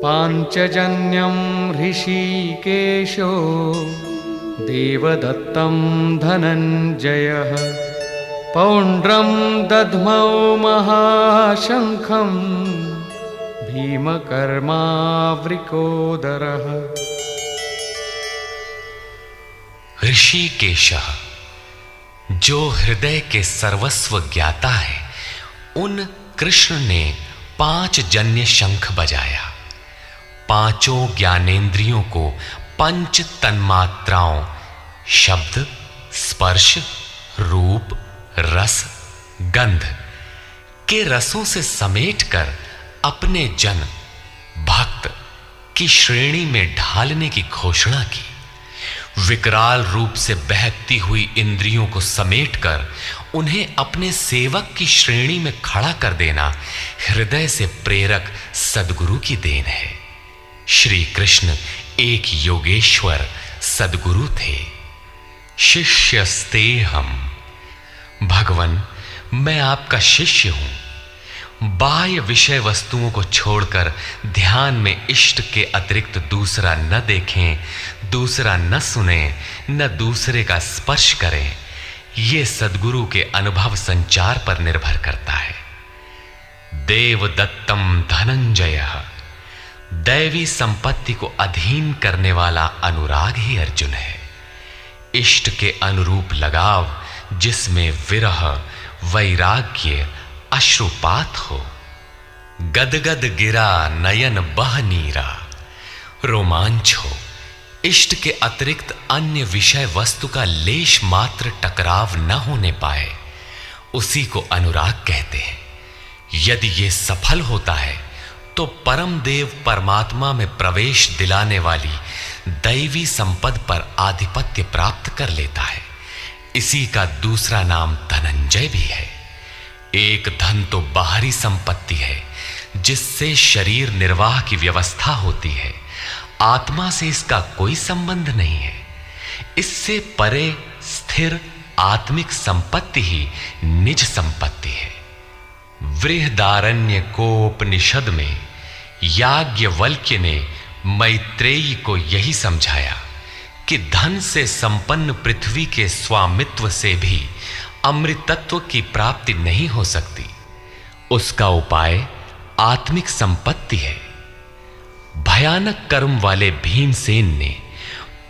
पाञ्चजन्यं ऋषिकेशो देवदत्तं धनञ्जयः पौण्ड्रं दध्मौ महाशङ्खं भीमकर्मावृकोदरः। ऋषिकेशः, जो हृदय के सर्वस्व ज्ञाता है, उन कृष्ण ने 5 जन्य शंख बजाया। पांचों ज्ञानेंद्रियों को पंच तन्मात्राओं शब्द, स्पर्श, रूप, रस, गंध के रसों से समेटकर अपने जन भक्त की श्रेणी में ढालने की घोषणा की। विकराल रूप से बहकती हुई इंद्रियों को समेटकर उन्हें अपने सेवक की श्रेणी में खड़ा कर देना हृदय से प्रेरक सद्गुरु की देन है। श्री कृष्ण एक योगेश्वर सद्गुरु थे। शिष्यस्तेहम्, भगवन मैं आपका शिष्य हूं। बाह्य विषय वस्तुओं को छोड़कर ध्यान में इष्ट के अतिरिक्त दूसरा न देखें, दूसरा न सुने, न दूसरे का स्पर्श करें। यह सद्गुरु के अनुभव संचार पर निर्भर करता है। देवदत्तम धनंजयः, दैवी संपत्ति को अधीन करने वाला अनुराग ही अर्जुन है। इष्ट के अनुरूप लगाव, जिसमें विरह, वैराग्य, अश्रुपात हो। गदगद गिरा नयन बह नीरा, रोमांच हो। इष्ट के अतिरिक्त अन्य विषय वस्तु का लेश मात्र टकराव न होने पाए, उसी को अनुराग कहते हैं। यदि यह सफल होता है तो परम देव परमात्मा में प्रवेश दिलाने वाली दैवी संपद पर आधिपत्य प्राप्त कर लेता है। इसी का दूसरा नाम धनंजय भी है। एक धन तो बाहरी संपत्ति है, जिससे शरीर निर्वाह की व्यवस्था होती है। आत्मा से इसका कोई संबंध नहीं है। इससे परे स्थिर आत्मिक संपत्ति ही निज संपत्ति है। बृहदारण्य कोपनिषद में याज्ञवल्क्य ने मैत्रेयी को यही समझाया कि धन से संपन्न पृथ्वी के स्वामित्व से भी अमृतत्व की प्राप्ति नहीं हो सकती। उसका उपाय आत्मिक संपत्ति है। भयानक कर्म वाले भीमसेन ने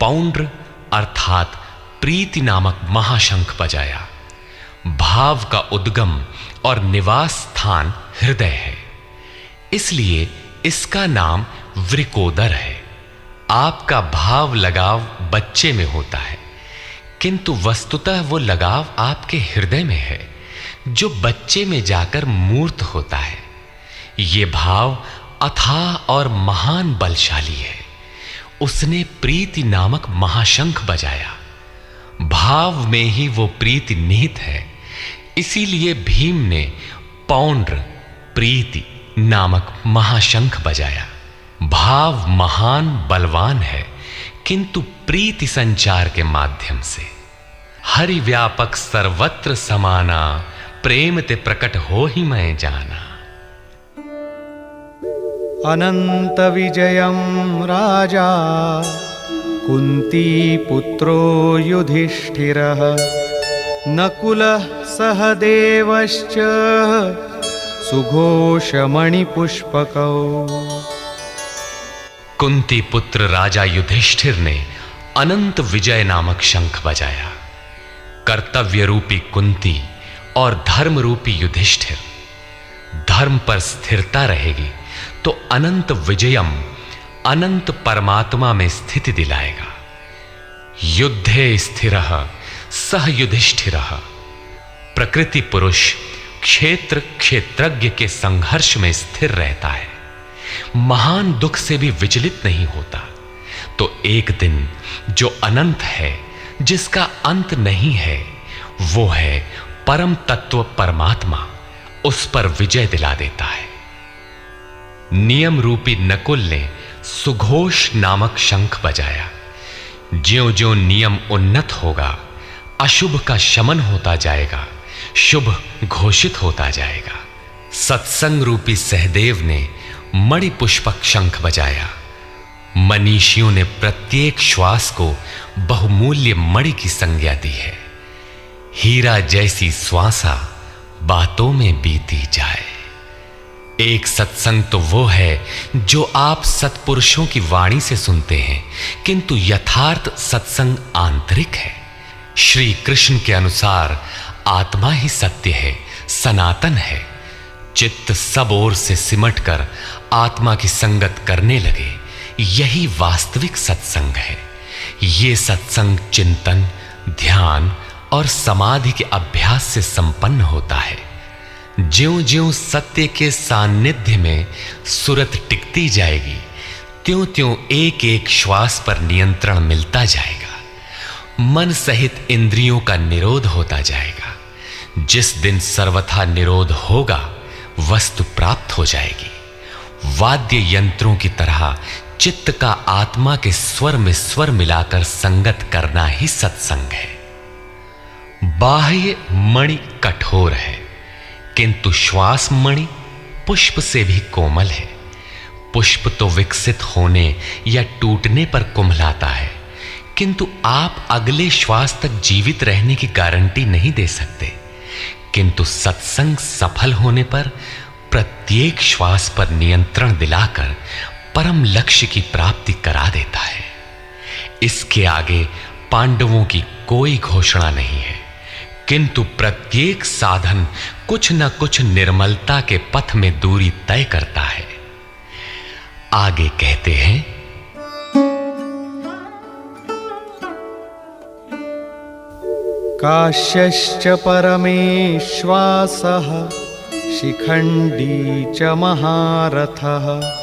पौंड्र अर्थात प्रीति नामक महाशंख बजाया। भाव का उद्गम और निवास स्थान हृदय है, इसलिए इसका नाम वृकोदर है। आपका भाव लगाव बच्चे में होता है, किंतु वस्तुतः वो लगाव आपके हृदय में है, जो बच्चे में जाकर मूर्त होता है। ये भाव अथाह और महान बलशाली है। उसने प्रीति नामक महाशंख बजाया। भाव में ही वो प्रीति निहित है। इसीलिए भीम ने पौंड्र प्रीति नामक महाशंख बजाया। भाव महान बलवान है, किंतु प्रीति संचार के माध्यम से। हरि व्यापक सर्वत्र समाना, प्रेम ते प्रकट हो ही मैं जाना। अनंत विजयं राजा कुंती पुत्रो युधिष्ठिरः नकुलः सहदेवश्च सुघोषमणिपुष्पकौ। कुंती पुत्र राजा युधिष्ठिर ने अनंत विजय नामक शंख बजाया। कर्तव्य रूपी कुंती और धर्म रूपी युधिष्ठिर। धर्म पर स्थिरता रहेगी तो अनंत विजयम, अनंत परमात्मा में स्थिति दिलाएगा। युद्धे स्थिरः सह युधिष्ठिरः। प्रकृति पुरुष क्षेत्र क्षेत्रज्ञ के संघर्ष में स्थिर रहता है, महान दुख से भी विचलित नहीं होता। तो एक दिन जो अनंत है, जिसका अंत नहीं है, वो है परम तत्व परमात्मा, उस पर विजय दिला देता है। नियम रूपी नकुल ने सुघोष नामक शंख बजाया। ज्यों-ज्यों नियम उन्नत होगा, अशुभ का शमन होता जाएगा, शुभ घोषित होता जाएगा। सत्संग रूपी सहदेव ने मणिपुष्पक शंख बजाया। मनीषियों ने प्रत्येक श्वास को बहुमूल्य मणि की संज्ञा दी है। हीरा जैसी श्वासा बातों में बीती जाए। एक सत्संग तो वो है जो आप सत्पुरुषों की वाणी से सुनते हैं, किंतु यथार्थ सत्संग आंतरिक है। श्री कृष्ण के अनुसार आत्मा ही सत्य है, सनातन है। चित्त सब ओर से सिमटकर आत्मा की संगत करने लगे, यही वास्तविक सत्संग है। ये सत्संग चिंतन, ध्यान और समाधि के अभ्यास से संपन्न होता है। ज्यों-ज्यों सत्य के सान्निध्य में सुरत टिकती जाएगी, त्यों-त्यों एक-एक श्वास पर नियंत्रण मिलता जाएगा। मन सहित इंद्रियों का निरोध होता जाएगा। जिस दिन सर्वथा निरोध होगा, वस्तु प्राप्त हो जाएगी। वाद्य यंत्रों की तरह चित्त का आत्मा के स्वर में स्वर मिलाकर संगत करना ही सत्संग है। बाह्य मणि कठोर है, किंतु श्वास मणि पुष्प से भी कोमल है। पुष्प तो विकसित होने या टूटने पर कुम्हलाता है, किंतु आप अगले श्वास तक जीवित रहने की गारंटी नहीं दे सकते। किंतु सत्संग सफल होने पर प्रत्येक श्वास पर नियंत्रण दिलाकर परम लक्ष्य की प्राप्ति करा देता है। इसके आगे पांडवों की कोई घोषणा नहीं है, किंतु प्रत्येक साधन कुछ न कुछ निर्मलता के पथ में दूरी तय करता है। आगे कहते हैं, काश्यश्च परमेश्वासः शिखण्डी च महारथः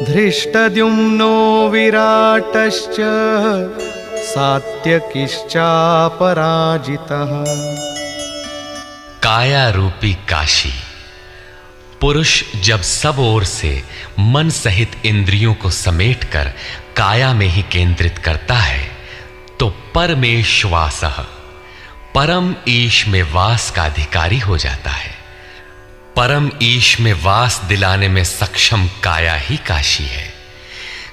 धृष्टद्युम्नो विराटश्च सात्यकिश्चापराजितः। काया रूपी काशी। पुरुष जब सब ओर से मन सहित इंद्रियों को समेटकर काया में ही केंद्रित करता है, तो परमेश्वासः परम ईश में वास का अधिकारी हो जाता है। परम ईश में वास दिलाने में सक्षम काया ही काशी है।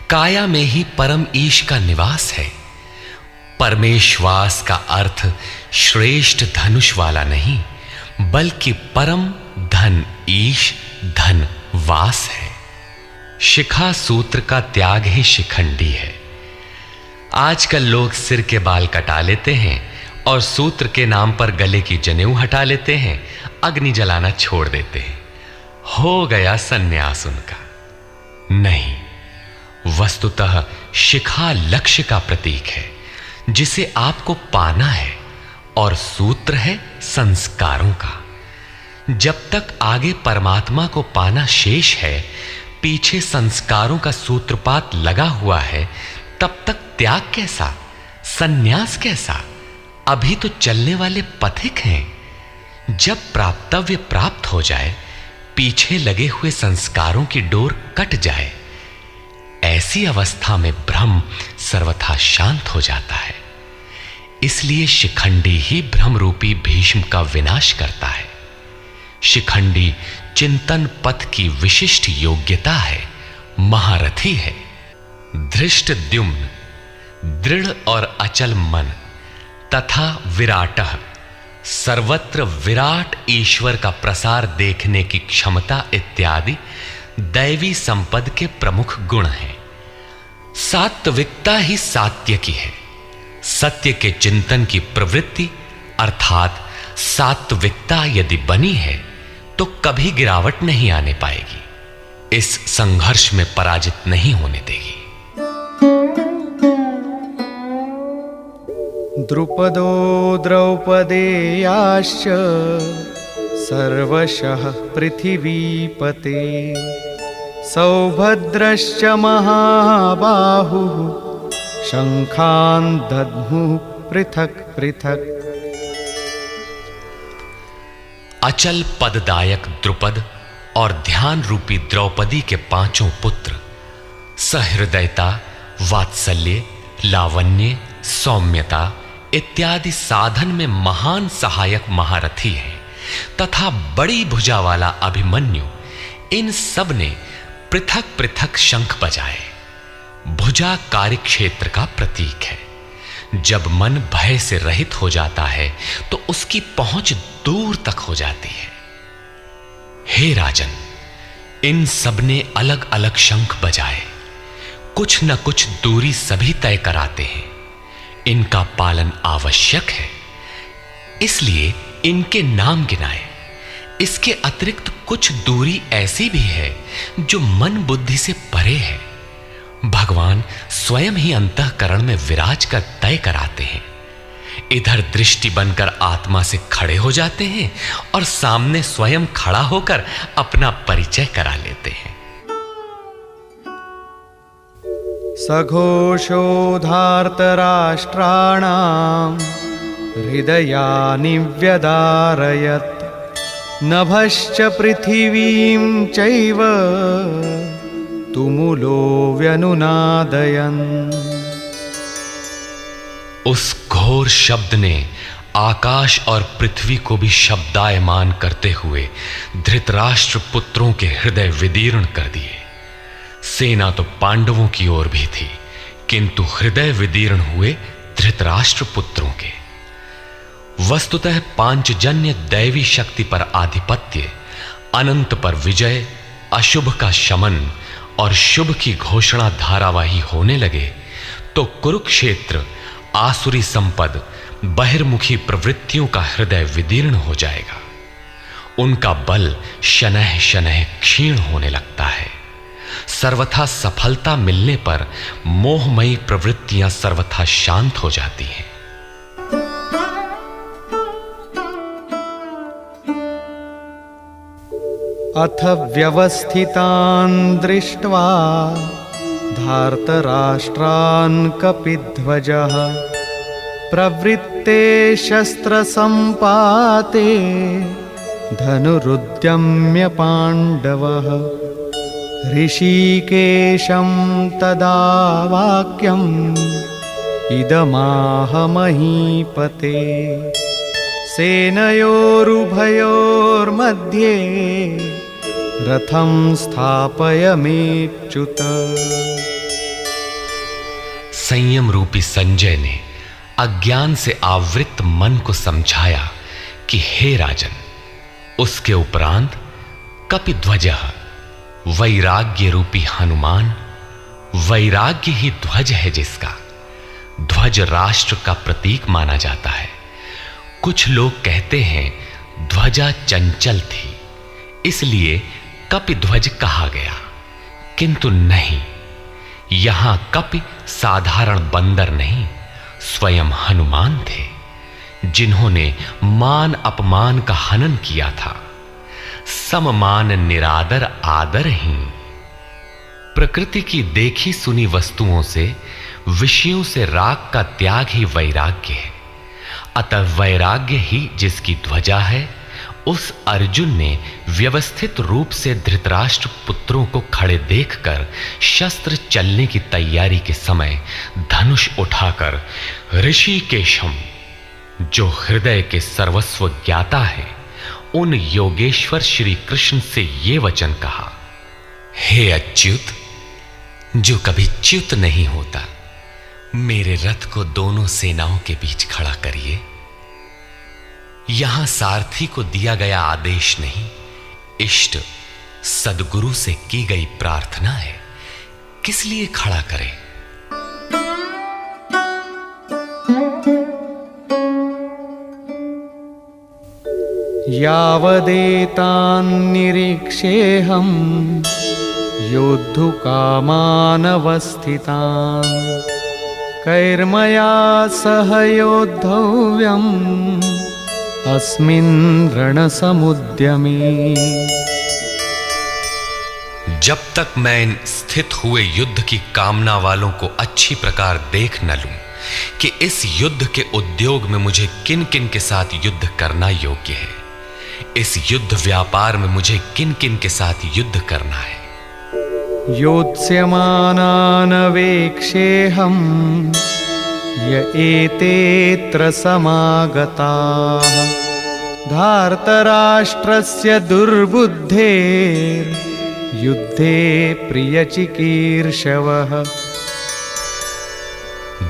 काया में ही परम ईश का निवास है। परमेश्वास का अर्थ श्रेष्ठ धनुष वाला नहीं, बल्कि परम धन ईश धन वास है। शिखा सूत्र का त्याग ही शिखंडी है। आजकल लोग सिर के बाल कटा लेते हैं और सूत्र के नाम पर गले की जनेऊ हटा लेते हैं, अग्नि जलाना छोड़ देते हैं। हो गया सन्यास उनका। नहीं, वस्तुतः शिखा लक्ष्य का प्रतीक है जिसे आपको पाना है, और सूत्र है संस्कारों का। जब तक आगे परमात्मा को पाना शेष है, पीछे संस्कारों का सूत्रपात लगा हुआ है, तब तक त्याग कैसा, सन्यास कैसा? अभी तो चलने वाले पथिक हैं। जब प्राप्तव्य प्राप्त हो जाए, पीछे लगे हुए संस्कारों की डोर कट जाए, ऐसी अवस्था में ब्रह्म सर्वथा शांत हो जाता है। इसलिए शिखंडी ही ब्रह्म रूपी भीष्म का विनाश करता है। शिखंडी चिंतन पथ की विशिष्ट योग्यता है, महारथी है। धृष्टद्युम्न दृढ़ और अचल मन तथा विराटः सर्वत्र विराट ईश्वर का प्रसार देखने की क्षमता इत्यादि दैवी संपद के प्रमुख गुण हैं। सात्विकता ही सात्य की है। सत्य के चिंतन की प्रवृत्ति अर्थात सात्विकता यदि बनी है तो कभी गिरावट नहीं आने पाएगी। इस संघर्ष में पराजित नहीं होने देगी। द्रुपदो द्रौपदेयाश्च सर्वशः पृथिवीपते सौभद्रश्च महाबाहुः शंखान् दद्मुः पृथक् पृथक्। अचल पददायक द्रुपद और ध्यान रूपी द्रौपदी के पांचों पुत्र सहृदयता, वात्सल्य, लावण्य, सौम्यता इत्यादि साधन में महान सहायक महारथी हैं तथा बड़ी भुजा वाला अभिमन्यु, इन सब ने पृथक पृथक शंख बजाए। भुजा कार्यक्षेत्र का प्रतीक है। जब मन भय से रहित हो जाता है तो उसकी पहुंच दूर तक हो जाती है। हे राजन, इन सब ने अलग अलग शंख बजाए। कुछ न कुछ दूरी सभी तय कराते हैं। इनका पालन आवश्यक है, इसलिए इनके नाम गिनाए। इसके अतिरिक्त कुछ दूरी ऐसी भी है जो मन बुद्धि से परे है। भगवान स्वयं ही अंतःकरण में विराज कर तय कराते हैं। इधर दृष्टि बनकर आत्मा से खड़े हो जाते हैं और सामने स्वयं खड़ा होकर अपना परिचय करा लेते हैं। सघोषोधार्तराष्ट्राणां हृदयानि व्यदारयत्। नभश्च पृथिवीं चैव तुमुलो व्यनुनादयन्। उस घोर शब्द ने आकाश और पृथ्वी को भी शब्दायमान करते हुए धृतराष्ट्र पुत्रों के हृदय विदीर्ण कर दिए। सेना तो पांडवों की ओर भी थी, किंतु हृदय विदीर्ण हुए धृतराष्ट्र पुत्रों के। वस्तुतः पांचजन्य दैवी शक्ति पर आधिपत्य, अनंत पर विजय, अशुभ का शमन और शुभ की घोषणा धारावाही होने लगे तो कुरुक्षेत्र आसुरी संपद, बहिर्मुखी प्रवृत्तियों का हृदय विदीर्ण हो जाएगा। उनका बल शनैः शनैः क्षीण होने लगता है। सर्वथा सफलता मिलने पर मोहमयी प्रवृत्तियां सर्वथा शांत हो जाती हैं। अथ व्यवस्थितान् दृष्ट्वा धार्तराष्ट्रान् कपिध्वजः प्रवृत्ते शस्त्रसम्पाते धनुरुद्यम्य पाण्डवः। ऋषिकेशं तदा वाक्यम् इदमाह महीपते। सेनयोरुभयोर्मध्ये रथं स्थापयमेच्युत। संयम रूपी संजय ने अज्ञान से आवृत्त मन को समझाया कि हे राजन, उसके उपरांत कपिध्वजः वैराग्य रूपी हनुमान, वैराग्य ही ध्वज है जिसका। ध्वज राष्ट्र का प्रतीक माना जाता है। कुछ लोग कहते हैं ध्वजा चंचल थी, इसलिए कपिध्वज कहा गया, किंतु नहीं। यहां कपि साधारण बंदर नहीं, स्वयं हनुमान थे, जिन्होंने मान अपमान का हनन किया था। सममान निरादर आदरहीन। प्रकृति की देखी सुनी वस्तुओं से, विषयों से राग का त्याग ही वैराग्य है। अतः वैराग्य ही जिसकी ध्वजा है, उस अर्जुन ने व्यवस्थित रूप से धृतराष्ट्र पुत्रों को खड़े देखकर शस्त्र चलने की तैयारी के समय धनुष उठाकर ऋषिकेशम, जो हृदय के सर्वस्व ज्ञाता है, उन योगेश्वर श्री कृष्ण से ये वचन कहा, हे अच्युत, जो कभी च्युत नहीं होता, मेरे रथ को दोनों सेनाओं के बीच खड़ा करिए। यहां सारथी को दिया गया आदेश नहीं, इष्ट सदगुरु से की गई प्रार्थना है। किस लिए खड़ा करें? यावदेतान्निरीक्षेऽहं योद्धुकामानवस्थितान् कैर्मया सह योद्धव्यम् अस्मिन् रणसमुद्यमे। जब तक मैं इन स्थित हुए युद्ध की कामना वालों को अच्छी प्रकार देख न लूं कि इस युद्ध के उद्योग में मुझे किन किन के साथ युद्ध करना योग्य है, इस युद्ध व्यापार में मुझे किन किन के साथ युद्ध करना है। योत्स्यमानानवेक्षेऽहं य एतेऽत्र समागताः धार्तराष्ट्रस्य दुर्बुद्धेर् युद्धे प्रियचिकीर्षवः।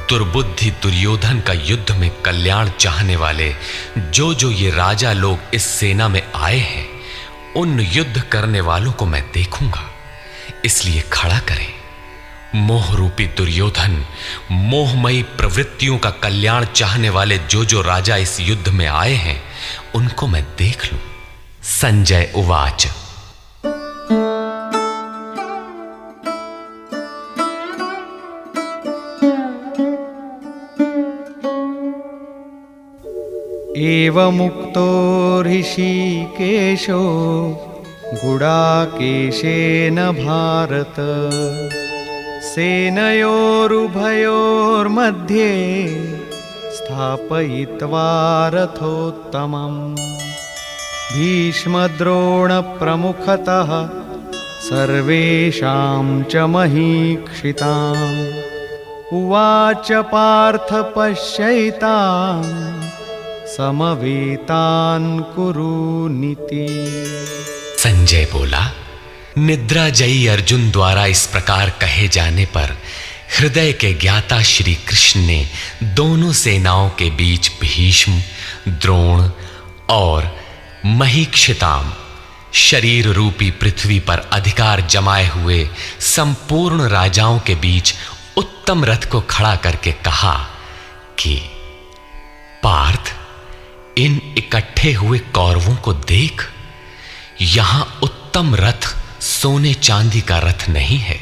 दुर्बुद्धि दुर्योधन का युद्ध में कल्याण चाहने वाले जो ये राजा लोग इस सेना में आए हैं, उन युद्ध करने वालों को मैं देखूंगा, इसलिए खड़ा करें। मोह रूपी दुर्योधन, मोहमयी प्रवृत्तियों का कल्याण चाहने वाले जो राजा इस युद्ध में आए हैं, उनको मैं देख लूं। संजय उवाच। एवमुक्तो ऋषिकेशो गुडाकेशेन भारत, सेनयोरुभयोर्मध्ये स्थापयित्वा रथोत्तमम्। भीष्मद्रोणप्रमुखतः सर्वेषां च महीक्षिताम्। उवाच पार्थ पश्यैतान् समवेतान् कुरुनीति। संजय बोला, निद्राजयी अर्जुन द्वारा इस प्रकार कहे जाने पर हृदय के ज्ञाता श्री कृष्ण ने दोनों सेनाओं के बीच भीष्म, द्रोण और महीक्षिताम शरीर रूपी पृथ्वी पर अधिकार जमाए हुए संपूर्ण राजाओं के बीच उत्तम रथ को खड़ा करके कहा कि पार्थ, इन इकट्ठे हुए कौरवों को देख। यहां उत्तम रथ सोने चांदी का रथ नहीं है।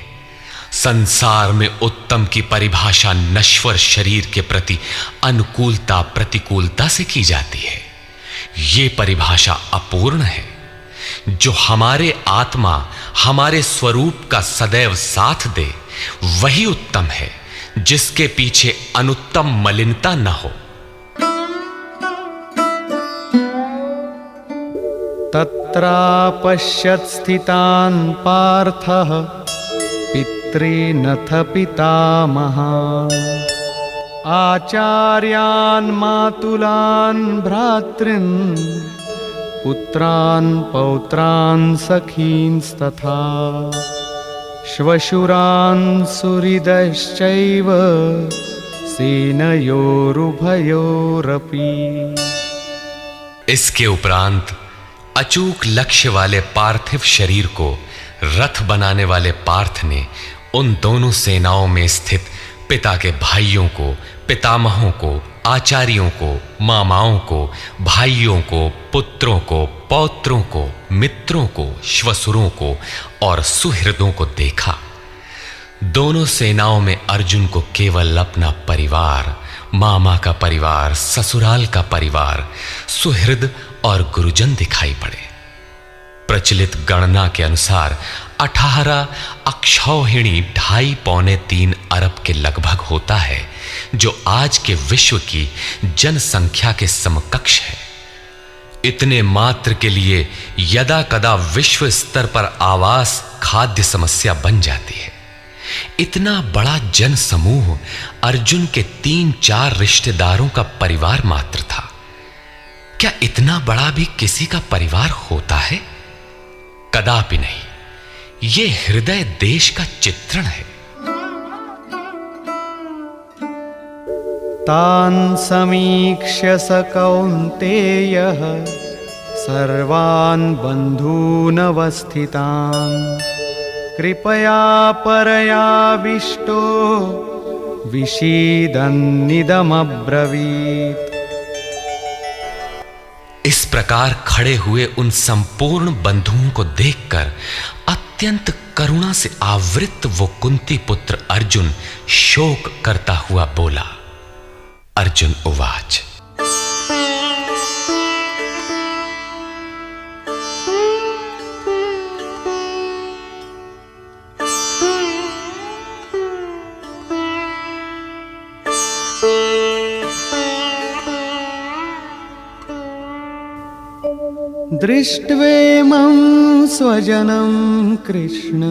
संसार में उत्तम की परिभाषा नश्वर शरीर के प्रति अनुकूलता प्रतिकूलता से की जाती है। ये परिभाषा अपूर्ण है। जो हमारे आत्मा, हमारे स्वरूप का सदैव साथ दे, वही उत्तम है, जिसके पीछे अनुत्तम मलिनता न हो। तत्रापश्यत् स्थितान् पार्थः पितॄनथ पितामहान्। आचार्यान् मातुलान् भ्रातॄन् पुत्रान् पौत्रान् सखींस्तथा। श्वशुरान् सुहृदश्चैव सेनयोरुभयोरपि। इसके उपरांत अचूक लक्ष्य वाले पार्थिव शरीर को रथ बनाने वाले पार्थ ने उन दोनों सेनाओं में स्थित पिता के भाइयों को, पितामहों को, आचार्यों को, मामाओं को, भाइयों को, पुत्रों को, पौत्रों को, मित्रों को, श्वसुरों को और सुहृदों को देखा। दोनों सेनाओं में अर्जुन को केवल अपना परिवार, मामा का परिवार, ससुराल का परिवार, सुहृद और गुरुजन दिखाई पड़े। प्रचलित गणना के अनुसार 18 अक्षौहिणी 2.5-3 अरब के लगभग होता है, जो आज के विश्व की जनसंख्या के समकक्ष है। इतने मात्र के लिए यदा कदा विश्व स्तर पर आवास, खाद्य समस्या बन जाती है। इतना बड़ा जन समूह अर्जुन के 3-4 रिश्तेदारों का परिवार मात्र था। क्या इतना बड़ा भी किसी का परिवार होता है? कदापि नहीं। यह हृदय देश का चित्रण है। तान् समीक्ष्य स कौन्तेयः सर्वान् बन्धूनवस्थितान्। कृपया परयाविष्टो विषीदन्निदमब्रवीत्। इस प्रकार खड़े हुए उन संपूर्ण बंधुओं को देखकर अत्यंत करुणा से आवृत वो कुंती पुत्र अर्जुन शोक करता हुआ बोला। अर्जुन उवाच। दृष्ट्वेमं स्वजनं कृष्ण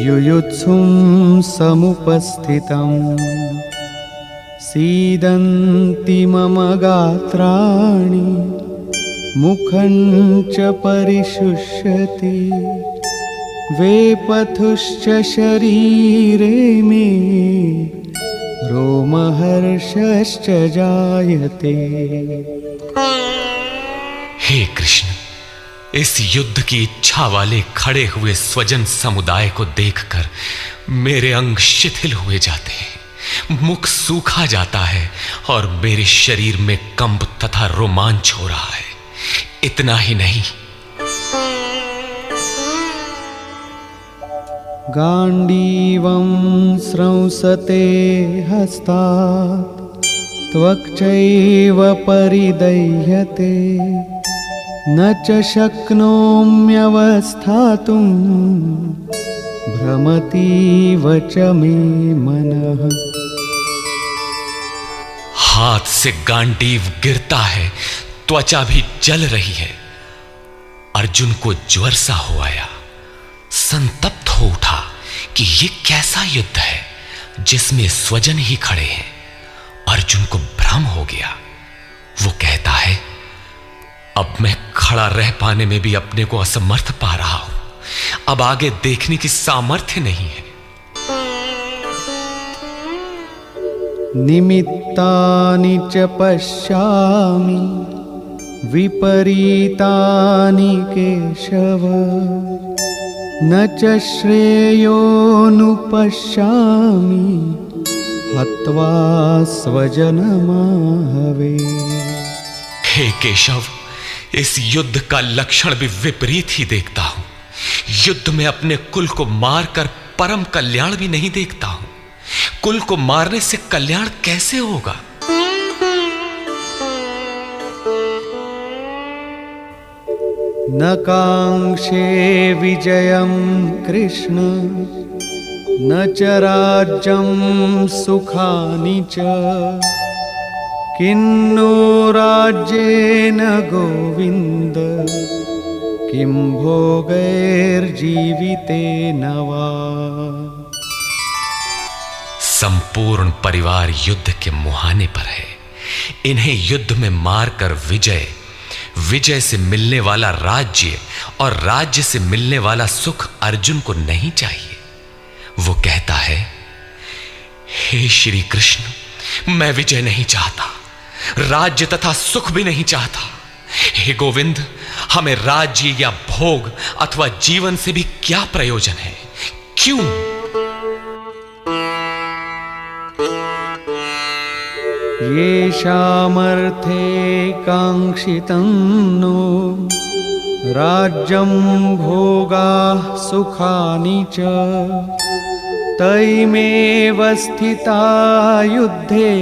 युयुत्सुं समुपस्थितं। सीदन्ति मम गात्राणि मुखं च परिशुष्यति। वेपथुश्च शरीरे मे रोमहर्षश्च जायते। हे कृष्ण, इस युद्ध की इच्छा वाले खड़े हुए स्वजन समुदाय को देखकर मेरे अंग शिथिल हुए जाते हैं, मुख सूखा जाता है और मेरे शरीर में कंप तथा रोमांच हो रहा है। इतना ही नहीं, गाण्डीवं स्रंसते हस्तात् त्वक्चैव परिदह्यते न च शक्नोम्यवस्थातुं भ्रमतीव च मे मनः। हाथ से गांडीव गिरता है, त्वचा भी जल रही है। अर्जुन को ज्वर सा हो आया, संतप्त हो उठा कि यह कैसा युद्ध है जिसमें स्वजन ही खड़े हैं। अर्जुन को भ्रम हो गया। वो कहता है, अब मैं खड़ा रह पाने में भी अपने को असमर्थ पा रहा हूं, अब आगे देखने की सामर्थ्य नहीं है। निमित्तानि च पश्यामि विपरीतानि केशव न च श्रेयोनुपश्यामि हत्वा स्वजनमाहवे। हे केशव, इस युद्ध का लक्षण भी विपरीत ही देखता हूं। युद्ध में अपने कुल को मारकर परम कल्याण भी नहीं देखता हूं। कुल को मारने से कल्याण कैसे होगा? न कांक्षे विजयं कृष्ण न च राज्यं सुखानि च किन्नो राज्येन गोविन्द किं भोगैर्जीवितेन वा। संपूर्ण परिवार युद्ध के मुहाने पर है। इन्हें युद्ध में मारकर विजय से मिलने वाला राज्य और राज्य से मिलने वाला सुख अर्जुन को नहीं चाहिए। वो कहता है, हे श्री कृष्ण, मैं विजय नहीं चाहता, राज्य तथा सुख भी नहीं चाहता। हे गोविंद, हमें राज्य या भोग अथवा जीवन से भी क्या प्रयोजन है? क्यों? येषामर्थे काङ्क्षितं नो राज्यं भोगाः सुखानि च तैमेव स्थिता युद्धे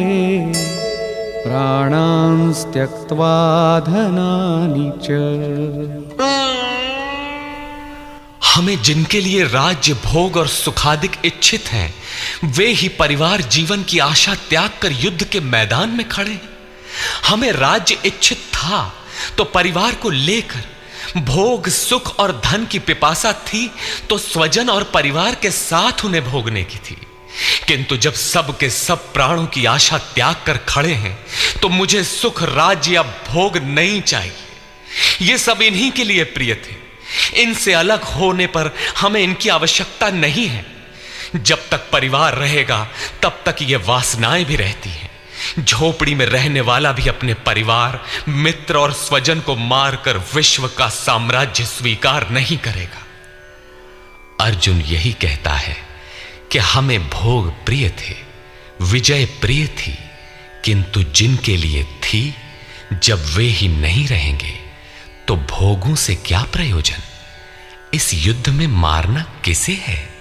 प्राणान् त्यक्त्वा धनानि च। हमें जिनके लिए राज्य भोग और सुखादिक इच्छित हैं, वे ही परिवार जीवन की आशा त्याग कर युद्ध के मैदान में खड़े। हमें राज्य इच्छित था तो परिवार को लेकर भोग सुख और धन की पिपासा थी तो स्वजन और परिवार के साथ उन्हें भोगने की थी। किंतु जब सब के सब प्राणों की आशा त्याग कर खड़े हैं तो मुझे सुख राज्य या भोग नहीं चाहिए। ये सब इन्हीं के लिए प्रिय थे। इनसे अलग होने पर हमें इनकी आवश्यकता नहीं है। जब तक परिवार रहेगा तब तक ये वासनाएं भी रहती हैं। झोपड़ी में रहने वाला भी अपने परिवार मित्र और स्वजन को मारकर विश्व का साम्राज्य स्वीकार नहीं करेगा। अर्जुन यही कहता है कि हमें भोग प्रिय थे, विजय प्रिय थी, किंतु जिनके लिए थी जब वे ही नहीं रहेंगे तो भोगों से क्या प्रयोजन? इस युद्ध में मारना किसे है?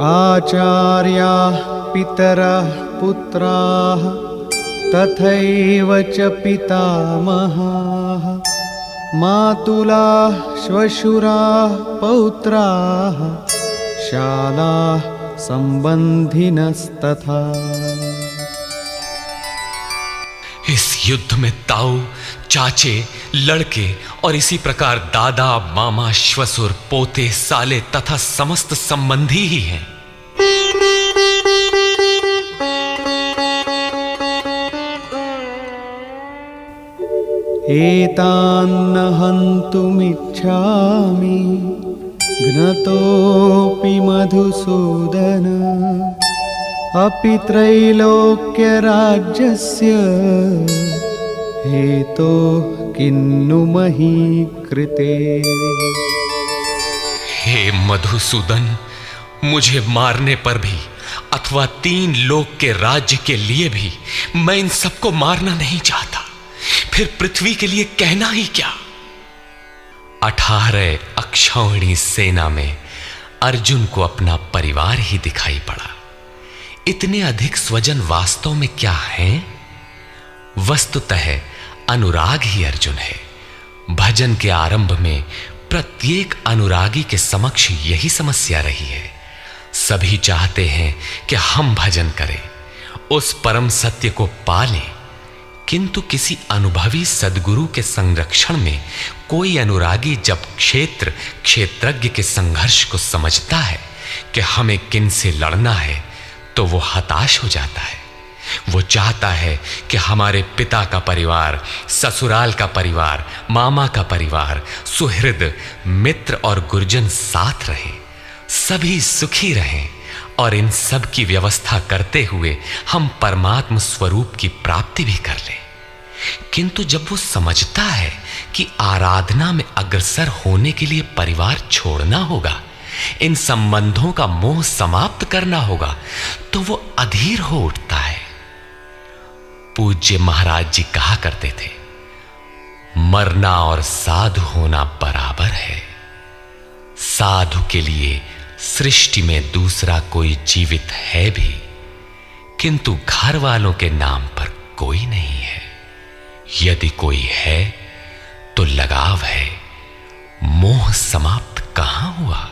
आचार्याः पितरः पुत्राः तथैव च पितामहाः मातुलाः श्वशुराः पौत्राः शालाः संबंधिनस्तथा। इस युद्ध में ताऊ, चाचे, लड़के और इसी प्रकार दादा, मामा, श्वसुर, पोते, साले तथा समस्त संबंधी ही हैं। एतान्न हन्तुमिच्छामि घ्नतोऽपि मधुसूदन अपि त्रैलोक्यराज्यस्य हेतो किन्नु मही कृते। हे मधुसूदन, मुझे मारने पर भी अथवा 3 लोक के राज्य के लिए भी मैं इन सबको मारना नहीं चाहता। फिर पृथ्वी के लिए कहना ही क्या। 18 अक्षौहिणी सेना में अर्जुन को अपना परिवार ही दिखाई पड़ा। इतने अधिक स्वजन वास्तव में क्या हैं? वस्तुतः अनुराग ही अर्जुन है। भजन के आरंभ में प्रत्येक अनुरागी के समक्ष यही समस्या रही है। सभी चाहते हैं कि हम भजन करें, उस परम सत्य को पालें, किंतु किसी अनुभवी सद्गुरु के संरक्षण में कोई अनुरागी जब क्षेत्रज्ञ के संघर्ष को समझता है कि हमें किन से लड़ना है, तो वो हताश हो जाता है। वो चाहता है कि हमारे पिता का परिवार, ससुराल का परिवार, मामा का परिवार, सुहृद, मित्र और गुरुजन साथ रहें, सभी सुखी रहें और इन सब की व्यवस्था करते हुए हम परमात्म स्वरूप की प्राप्ति भी कर लें। किंतु जब वो समझता है कि आराधना में अग्रसर होने के लिए परिवार छोड़ना होगा, इन संबंधों का मोह समाप्त करना होगा, तो वो अधीर हो उठता है। पूज्य महाराज जी कहा करते थे, मरना और साधु होना बराबर है। साधु के लिए सृष्टि में दूसरा कोई जीवित है भी, किंतु घर वालों के नाम पर कोई नहीं है। यदि कोई है तो लगाव है, मोह समाप्त कहां हुआ।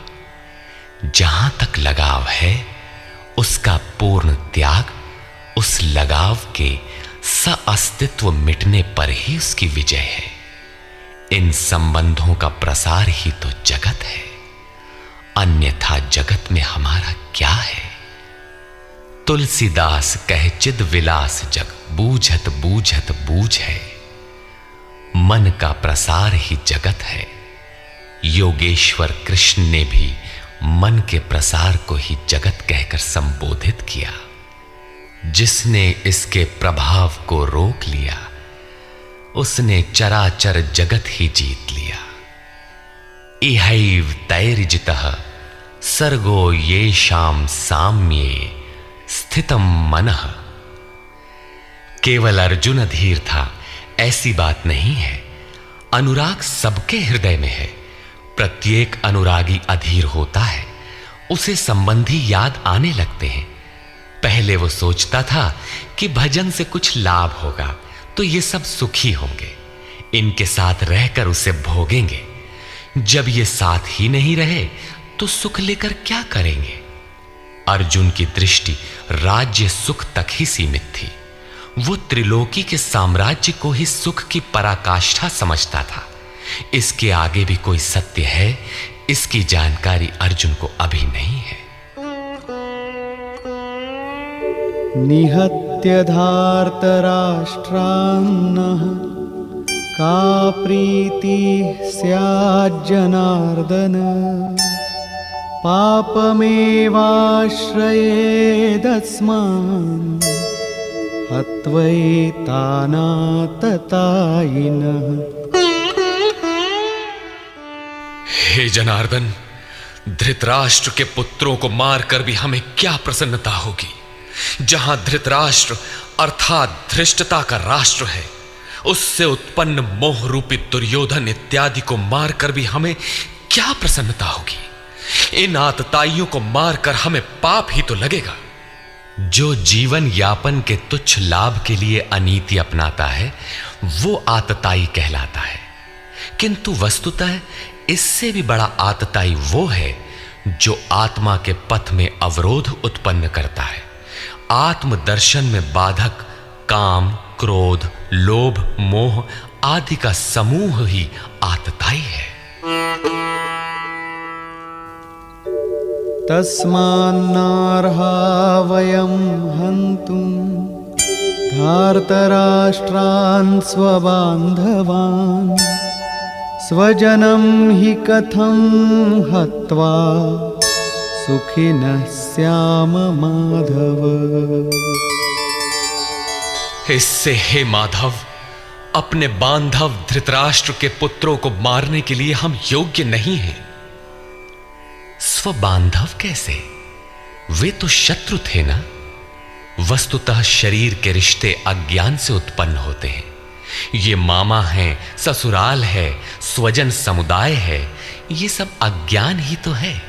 जहां तक लगाव है, उसका पूर्ण त्याग, उस लगाव के अस्तित्व मिटने पर ही उसकी विजय है। इन संबंधों का प्रसार ही तो जगत है, अन्यथा जगत में हमारा क्या है। तुलसीदास कहे चिद विलास जग, बूझत बूझत बूझ है। मन का प्रसार ही जगत है। योगेश्वर कृष्ण ने भी मन के प्रसार को ही जगत कहकर संबोधित किया। जिसने इसके प्रभाव को रोक लिया, उसने चराचर जगत ही जीत लिया। इहैव तैर्जितः सर्गो येषां साम्ये स्थितम मनः। केवल अर्जुन अधीर था, ऐसी बात नहीं है। अनुराग सबके हृदय में है। प्रत्येक अनुरागी अधीर होता है, उसे संबंधी याद आने लगते हैं। पहले वो सोचता था कि भजन से कुछ लाभ होगा तो ये सब सुखी होंगे, इनके साथ रहकर उसे भोगेंगे। जब ये साथ ही नहीं रहे तो सुख लेकर क्या करेंगे। अर्जुन की दृष्टि राज्य सुख तक ही सीमित थी। वो त्रिलोकी के साम्राज्य को ही सुख की पराकाष्ठा समझता था। इसके आगे भी कोई सत्य है, इसकी जानकारी अर्जुन को अभी नहीं है। निहत्य धार्तराष्ट्रान्नः का प्रीति स्याज्जनार्दन पापमेवाश्रयेदस्मान् हत्वैतानाततायिनः। हे जनार्दन, धृतराष्ट्र के पुत्रों को मारकर भी हमें क्या प्रसन्नता होगी। जहां धृतराष्ट्र अर्थात धृष्टता का राष्ट्र है, उससे उत्पन्न मोह रूपी दुर्योधन इत्यादि को मारकर भी हमें क्या प्रसन्नता होगी। इन आतताइयों को मारकर हमें पाप ही तो लगेगा। जो जीवन यापन के तुच्छ लाभ के लिए अनीति अपनाता है, वो आतताई कहलाता है। किंतु वस्तुतः इससे भी बड़ा आतताई वो है जो आत्मा के पथ में अवरोध उत्पन्न करता है। आत्मदर्शन में बाधक काम, क्रोध, लोभ, मोह आदि का समूह ही आतताई है। तस्मान्नार्हा वयं हन्तुं धार्तराष्ट्रान् स्वबान्धवान् स्वजनं हि कथं हत्वा सुखिनः स्याम माधव। इससे हे माधव, अपने बांधव धृतराष्ट्र के पुत्रों को मारने के लिए हम योग्य नहीं हैं। स्वबांधव कैसे? वे तो शत्रु थे ना। वस्तुतः शरीर के रिश्ते अज्ञान से उत्पन्न होते हैं। ये मामा है, ससुराल है, स्वजन समुदाय है, ये सब अज्ञान ही तो है।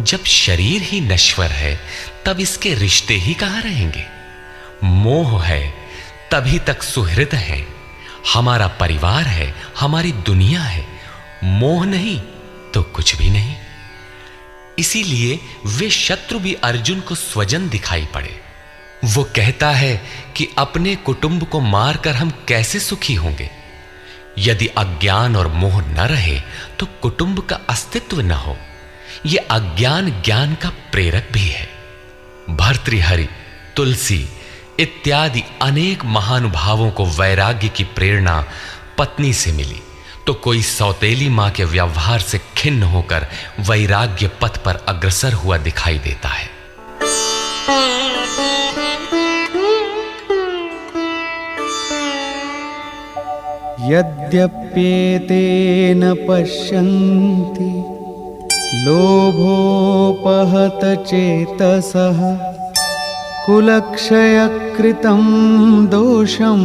जब शरीर ही नश्वर है तब इसके रिश्ते ही कहां रहेंगे? मोह है तभी तक सुहृद है, हमारा परिवार है, हमारी दुनिया है। मोह नहीं तो कुछ भी नहीं। इसीलिए वे शत्रु भी अर्जुन को स्वजन दिखाई पड़े। वो कहता है कि अपने कुटुंब को मारकर हम कैसे सुखी होंगे? यदि अज्ञान और मोह न रहे तो कुटुंब का अस्तित्व न हो। यह अज्ञान ज्ञान का प्रेरक भी है। भर्तृहरि, तुलसी इत्यादि अनेक महानुभावों को वैराग्य की प्रेरणा पत्नी से मिली, तो कोई सौतेली मां के व्यवहार से खिन्न होकर वैराग्य पथ पर अग्रसर हुआ दिखाई देता है। यद्यप्येतेन पश्यन्ति लोभोपहत चेतसः कुलक्षयकृतं दोषं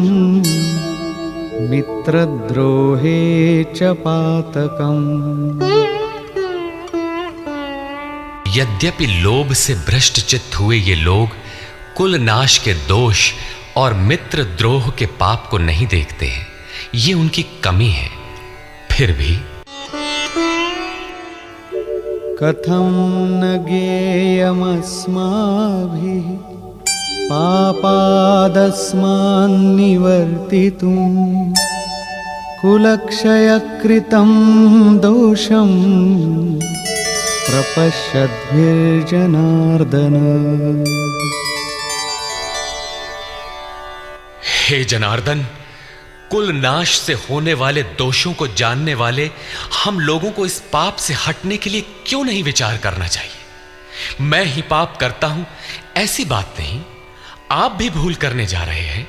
मित्रद्रोहे च पातकम्। यद्यपि लोभ से भ्रष्ट चित्त हुए ये लोग कुल नाश के दोष और मित्र द्रोह के पाप को नहीं देखते हैं, ये उनकी कमी है। फिर भी कथं न ज्ञेयमस्माभिः पापादस्मान्निवर्तितुं कुलक्षयकृतं दोषं प्रपश्यद्भिर्जनार्दन। हे जनार्दन, कुल नाश से होने वाले दोषों को जानने वाले हम लोगों को इस पाप से हटने के लिए क्यों नहीं विचार करना चाहिए? मैं ही पाप करता हूं ऐसी बात नहीं, आप भी भूल करने जा रहे हैं।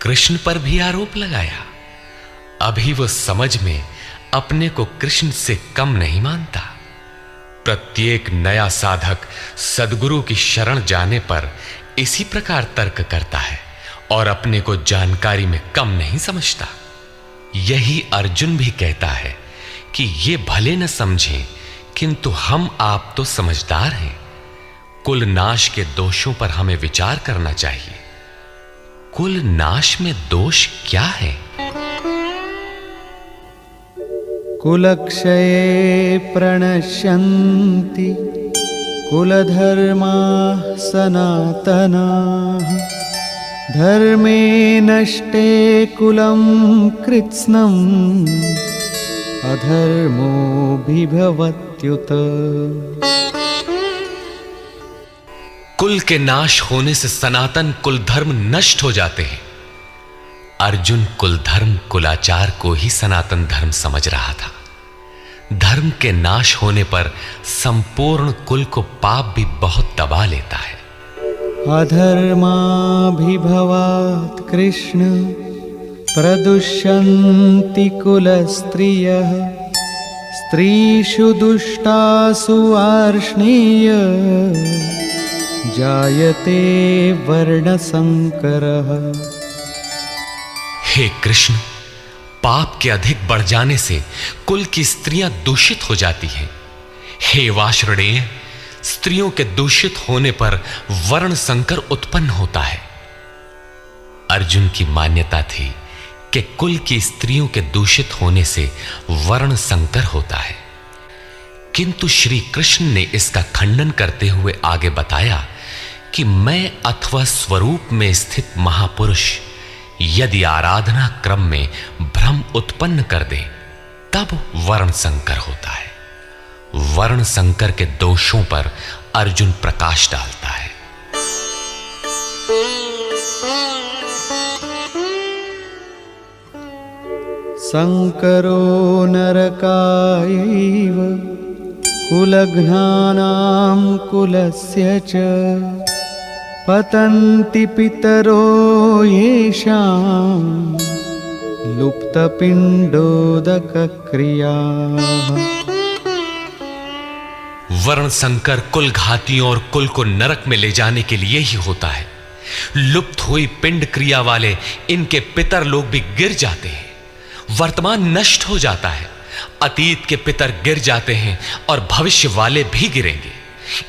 कृष्ण पर भी आरोप लगाया। अभी वो समझ में अपने को कृष्ण से कम नहीं मानता। प्रत्येक नया साधक सद्गुरु की शरण जाने पर इसी प्रकार तर्क करता है और अपने को जानकारी में कम नहीं समझता। यही अर्जुन भी कहता है कि ये भले न समझें, किंतु हम आप तो समझदार हैं। कुल नाश के दोषों पर हमें विचार करना चाहिए। कुल नाश में दोष क्या है? कुलक्षये प्रणश्यन्ति कुलधर्माः सनातनाः धर्मे नष्टे कुलं कृत्स्नम् अधर्मोऽभिभवत्युत। कुल के नाश होने से सनातन कुल धर्म नष्ट हो जाते हैं। अर्जुन कुल धर्म कुलाचार को ही सनातन धर्म समझ रहा था। धर्म के नाश होने पर संपूर्ण कुल को पाप भी बहुत दबा लेता है। अधर्माभिभवात् कृष्ण प्रदुष्यन्ति कुलस्त्रियः स्त्रीषु दुष्टासु वार्ष्णेय जायते वर्णसंकरः। हे कृष्ण, पाप के अधिक बढ़ जाने से कुल की स्त्रियां दूषित हो जाती हैं। हे वार्ष्णेय, स्त्रियों के दूषित होने पर वर्ण संकर उत्पन्न होता है। अर्जुन की मान्यता थी कि कुल की स्त्रियों के दूषित होने से वर्ण संकर होता है, किंतु श्री कृष्ण ने इसका खंडन करते हुए आगे बताया कि मैं अथवा स्वरूप में स्थित महापुरुष यदि आराधना क्रम में भ्रम उत्पन्न कर दे तब वर्ण संकर होता है। वर्ण संकर के दोषों पर अर्जुन प्रकाश डालता है। संकरो नरकायैव कुलघ्नानां कुलस्य च पतन्ति पितरो येषां लुप्तपिण्डोदकक्रियाः। वर्ण संकर कुल घातियों और कुल को नरक में ले जाने के लिए ही होता है। लुप्त हुई पिंड क्रिया वाले इनके पितर लोग भी गिर जाते हैं। वर्तमान नष्ट हो जाता है, अतीत के पितर गिर जाते हैं और भविष्य वाले भी गिरेंगे।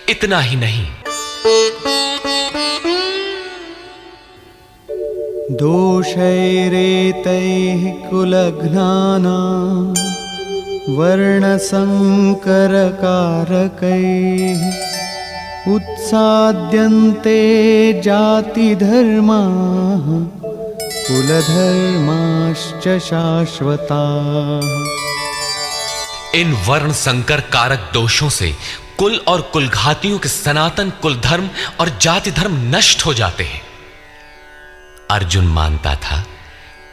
इतना ही नहीं, दोषैरेतैः कुलघ्नानां वर्णसंकरकारकैः उत्साद्यन्ते जातिधर्माः कुलधर्माश्च शाश्वताः। इन वर्ण संकर कारक दोषों से कुल और कुलघातियों के सनातन कुल धर्म और जाति धर्म नष्ट हो जाते हैं। अर्जुन मानता था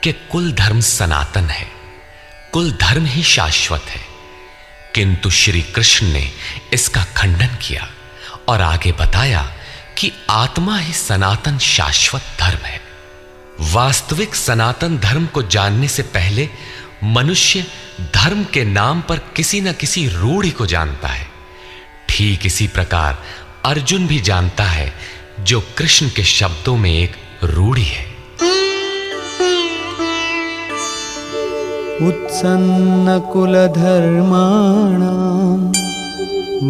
कि कुल धर्म सनातन है, कुल धर्म ही शाश्वत है, किंतु श्री कृष्ण ने इसका खंडन किया और आगे बताया कि आत्मा ही सनातन शाश्वत धर्म है। वास्तविक सनातन धर्म को जानने से पहले मनुष्य धर्म के नाम पर किसी न किसी रूढ़ि को जानता है। ठीक इसी प्रकार अर्जुन भी जानता है, जो कृष्ण के शब्दों में एक रूढ़ि है। उत्सन्न कुलधर्माणां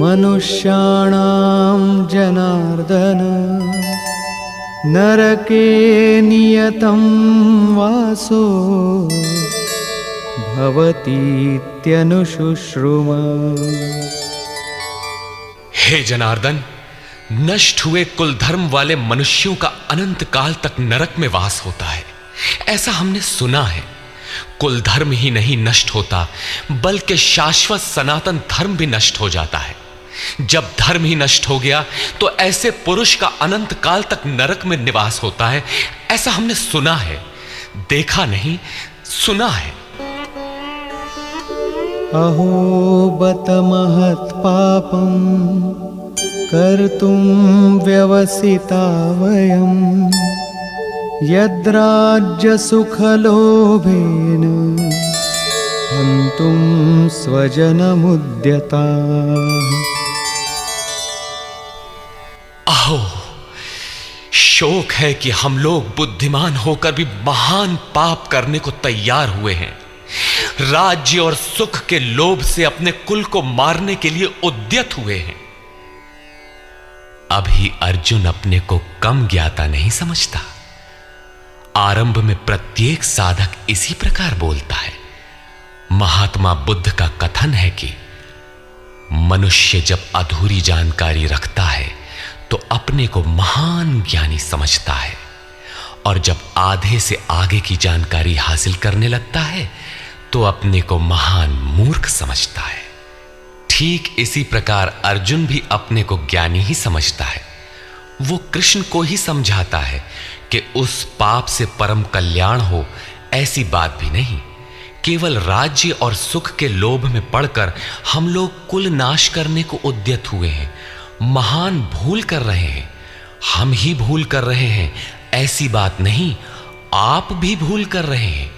मनुष्याणां जनार्दन नरके नियतं वासो भवतीत्यनुशुश्रुम। हे जनार्दन, नष्ट हुए कुल धर्म वाले मनुष्यों का अनंत काल तक नरक में वास होता है, ऐसा हमने सुना है। कुल धर्म ही नहीं नष्ट होता, बल्कि शाश्वत सनातन धर्म भी नष्ट हो जाता है। जब धर्म ही नष्ट हो गया तो ऐसे पुरुष का अनंत काल तक नरक में निवास होता है, ऐसा हमने सुना है, देखा नहीं, सुना है। अहो बत महत्पापं कर्तुं व्यवसिता वयं यद्राज्यसुखलोभेन हन्तुं स्वजनमुद्यताः। अहो, शोक है कि हम लोग बुद्धिमान होकर भी महान पाप करने को तैयार हुए हैं। राज्य और सुख के लोभ से अपने कुल को मारने के लिए उद्यत हुए हैं। अभी अर्जुन अपने को कम ज्ञाता नहीं समझता। आरंभ में प्रत्येक साधक इसी प्रकार बोलता है। महात्मा बुद्ध का कथन है कि मनुष्य जब अधूरी जानकारी रखता है तो अपने को महान ज्ञानी समझता है, और जब आधे से आगे की जानकारी हासिल करने लगता है तो अपने को महान मूर्ख समझता है। ठीक इसी प्रकार अर्जुन भी अपने को ज्ञानी ही समझता है। वो कृष्ण को ही समझाता है कि उस पाप से परम कल्याण हो, ऐसी बात भी नहीं। केवल राज्य और सुख के लोभ में पड़कर हम लोग कुल नाश करने को उद्यत हुए हैं, महान भूल कर रहे हैं। हम ही भूल कर रहे हैं ऐसी बात नहीं, आप भी भूल कर रहे हैं।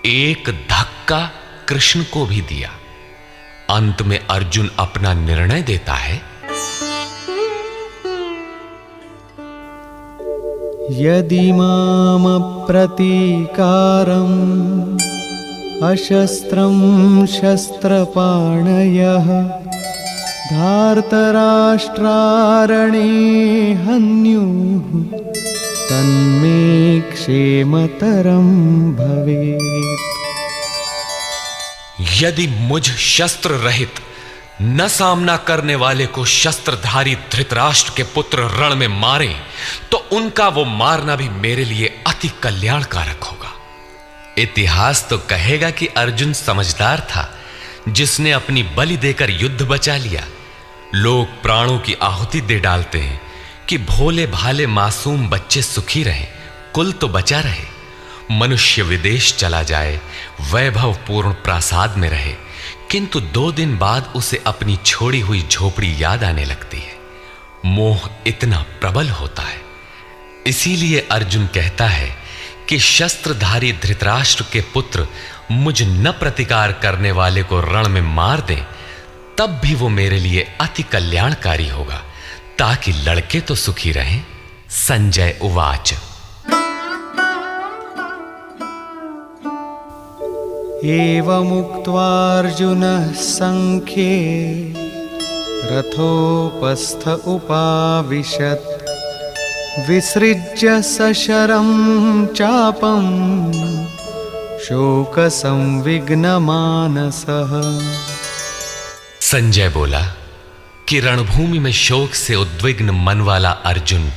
एक धक्का कृष्ण को भी दिया। अंत में अर्जुन अपना निर्णय देता है। यदि माम प्रतीकारम् अशस्त्रं शस्त्रपाणयः धार्तराष्ट्रारणे हन्युः तन्मे क्षेमतरं भवेत्। यदि मुझ शस्त्र रहित न सामना करने वाले को शस्त्रधारी धृतराष्ट्र के पुत्र रण में मारे तो उनका वो मारना भी मेरे लिए अति कल्याणकारक होगा। इतिहास तो कहेगा कि अर्जुन समझदार था, जिसने अपनी बलि देकर युद्ध बचा लिया। लोग प्राणों की आहुति दे डालते हैं कि भोले भाले मासूम बच्चे सुखी रहें, कुल तो बचा रहे। मनुष्य विदेश चला जाए, वैभवपूर्ण प्रासाद में रहे, किंतु 2 दिन बाद उसे अपनी छोड़ी हुई झोपड़ी याद आने लगती है। मोह इतना प्रबल होता है। इसीलिए अर्जुन कहता है कि शस्त्रधारी धृतराष्ट्र के पुत्र मुझ न प्रतिकार करने वाले को रण में मार दें, तब भी वो मेरे लिए अति कल्याणकारी होगा, ताकि लड़के तो सुखी रहें। संजय उवाच। एवमुक्त्वार्जुनः संख्ये रथोपस्थ उपाविशत् विसृज्य सशरं चापं शोकसंविघ्नमानसः। संजय बोला कि रणभूमि में शोक से उद्विग्न मन वाला अर्जुन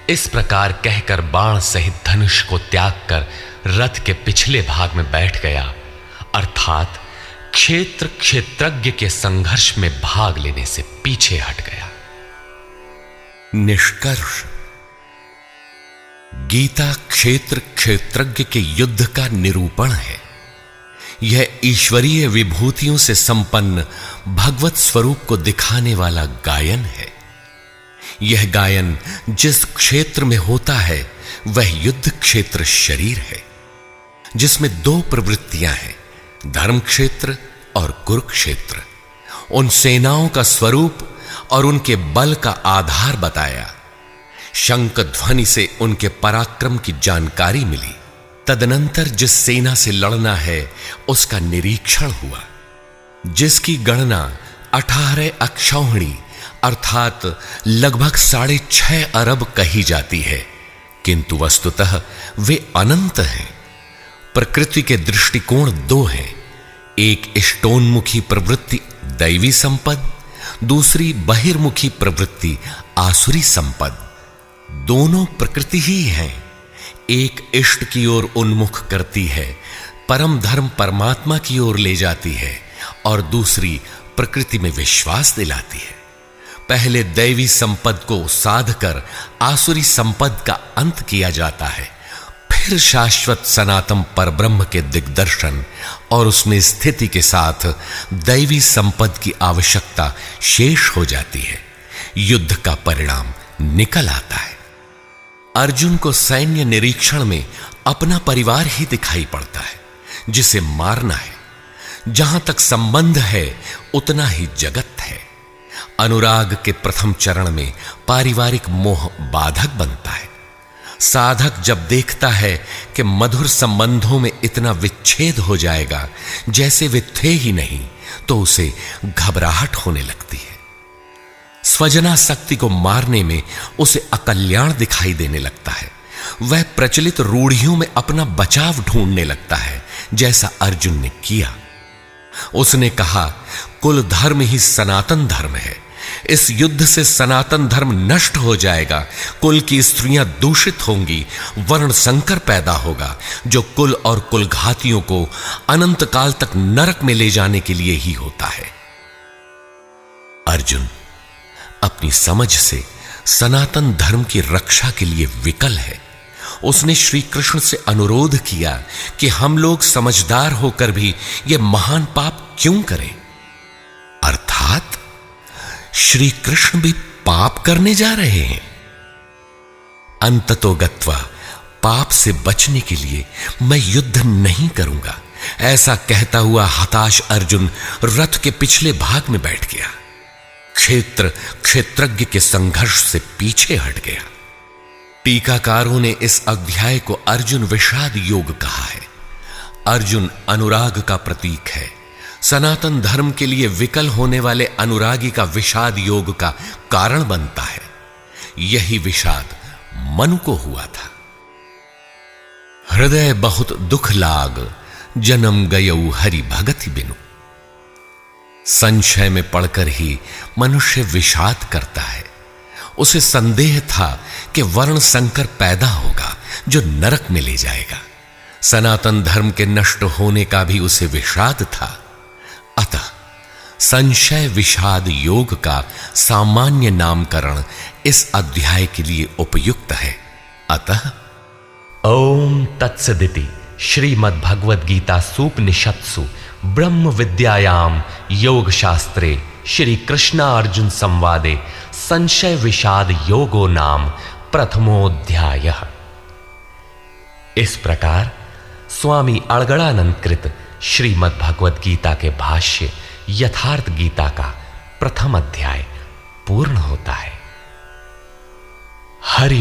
इस प्रकार कहकर बाण सहित धनुष को त्याग कर रथ के पिछले भाग में बैठ गया, अर्थात क्षेत्र क्षेत्रज्ञ के संघर्ष में भाग लेने से पीछे हट गया। निष्कर्ष। गीता क्षेत्र क्षेत्रज्ञ के युद्ध का निरूपण है। यह ईश्वरीय विभूतियों से संपन्न भगवत स्वरूप को दिखाने वाला गायन है। यह गायन जिस क्षेत्र में होता है वह युद्ध क्षेत्र शरीर है, जिसमें 2 प्रवृत्तियां हैं, धर्म क्षेत्र और कुरुक्षेत्र। उन सेनाओं का स्वरूप और उनके बल का आधार बताया। शंख ध्वनि से उनके पराक्रम की जानकारी मिली। तदनंतर जिस सेना से लड़ना है उसका निरीक्षण हुआ, जिसकी गणना 18 अक्षौहिणी अर्थात लगभग 6.5 अरब कही जाती है, किंतु वस्तुतः वे अनंत हैं। प्रकृति के दृष्टिकोण 2 हैं, एक इष्टोन्मुखी प्रवृत्ति दैवी संपद, दूसरी बहिर्मुखी प्रवृत्ति आसुरी संपद। दोनों प्रकृति ही हैं। एक इष्ट की ओर उन्मुख करती है, परम धर्म परमात्मा की ओर ले जाती है, और दूसरी प्रकृति में विश्वास दिलाती है। पहले दैवी संपद को साध कर आसुरी संपद का अंत किया जाता है, फिर शाश्वत सनातन परब्रह्म के दिग्दर्शन और उसमें स्थिति के साथ दैवी संपद की आवश्यकता शेष हो जाती है। युद्ध का परिणाम निकल आता है। अर्जुन को सैन्य निरीक्षण में अपना परिवार ही दिखाई पड़ता है, जिसे मारना है। जहां तक संबंध है उतना ही जगत है। अनुराग के प्रथम चरण में पारिवारिक मोह बाधक बनता है। साधक जब देखता है कि मधुर संबंधों में इतना विच्छेद हो जाएगा जैसे वे थे ही नहीं, तो उसे घबराहट होने लगती है। स्वजनासक्ति को मारने में उसे अकल्याण दिखाई देने लगता है। वह प्रचलित रूढ़ियों में अपना बचाव ढूंढने लगता है, जैसा अर्जुन ने किया। उसने कहा, कुल धर्म ही सनातन धर्म है। इस युद्ध से सनातन धर्म नष्ट हो जाएगा, कुल की स्त्रियां दूषित होंगी, वर्ण संकर पैदा होगा, जो कुल और कुलघातियों को अनंत काल तक नरक में ले जाने के लिए ही होता है। अर्जुन अपनी समझ से सनातन धर्म की रक्षा के लिए विकल है। उसने श्री कृष्ण से अनुरोध किया कि हम लोग समझदार होकर भी यह महान पाप क्यों करें। अर्थात श्री कृष्ण भी पाप करने जा रहे हैं। अंततो गत्वा पाप से बचने के लिए मैं युद्ध नहीं करूंगा, ऐसा कहता हुआ हताश अर्जुन रथ के पिछले भाग में बैठ गया। क्षेत्र क्षेत्रज्ञ के संघर्ष से पीछे हट गया। टीकाकारों ने इस अध्याय को अर्जुन विषाद योग कहा है। अर्जुन अनुराग का प्रतीक है। सनातन धर्म के लिए विकल होने वाले अनुरागी का विषाद योग का कारण बनता है। यही विषाद मनु को हुआ था। हृदय बहुत दुख लाग, जन्म गयऊ हरि भगति बिनु। संशय में पड़कर ही मनुष्य विषाद करता है। उसे संदेह था कि वर्ण संकर पैदा होगा जो नरक में ले जाएगा। सनातन धर्म के नष्ट होने का भी उसे विषाद था। अतः संशय विषाद योग का सामान्य नामकरण इस अध्याय के लिए उपयुक्त है। अतः ओम तत्सदिति श्रीमद् भगवद गीता सूपनिषत्सु ब्रह्म विद्यायाम योग शास्त्रे श्री कृष्ण अर्जुन संवादे संशय विषाद योगो नाम प्रथमोऽध्यायः। इस प्रकार स्वामी अड़गड़ानंद कृत श्रीमद् भगवद गीता के भाष्य यथार्थ गीता का प्रथम अध्याय पूर्ण होता है।